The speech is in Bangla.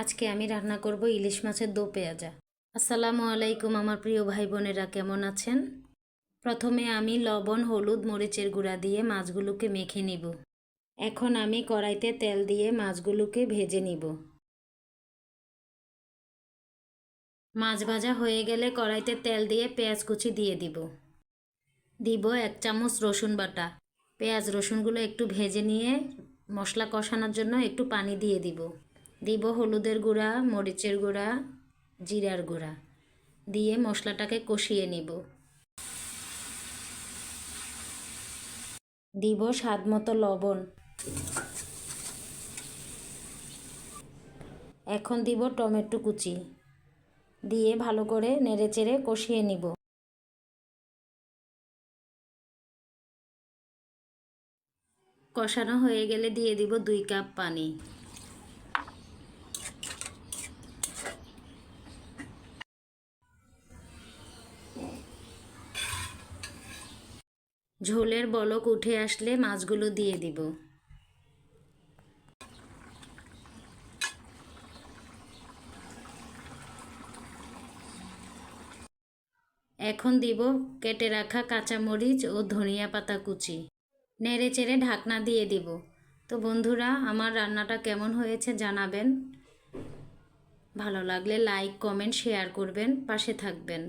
আজকে আমি রান্না করব ইলিশ মাছের দো পেঁয়াজা। আসসালামু আলাইকুম আমার প্রিয় ভাই বোনেরা, কেমন আছেন? প্রথমে আমি লবণ, হলুদ, মরিচের গুঁড়া দিয়ে মাছগুলোকে মেখে নিব। এখন আমি কড়াইতে তেল দিয়ে মাছগুলোকে ভেজে নিব। মাছ ভাজা হয়ে গেলে কড়াইতে তেল দিয়ে পেঁয়াজ কুচি দিয়ে দিব 1 চামচ রসুন বাটা। পেঁয়াজ রসুনগুলো একটু ভেজে নিয়ে মশলা কষানোর জন্য একটু পানি দিয়ে দিব হলুদের গুঁড়া, মরিচের গুঁড়া, জিরার গুঁড়া দিয়ে মশলাটাকে কষিয়ে নিব। দিব স্বাদ মতো লবণ। এখন দিব টমেটো কুচি দিয়ে ভালো করে নেড়েচেড়ে কষিয়ে নিব। কষানো হয়ে গেলে দিয়ে দিব 2 কাপ পানি। ঝোলের বলক উঠে আসলে মাছগুলো দিয়ে দিব। এখন দিব কেটে রাখা কাঁচামরিচ ও ধনিয়া পাতা কুচি। নেড়ে চেড়ে ঢাকনা দিয়ে দিব। তো বন্ধুরা, আমার রান্নাটা কেমন হয়েছে জানাবেন। ভালো লাগলে লাইক, কমেন্ট, শেয়ার করবেন, পাশে থাকবেন।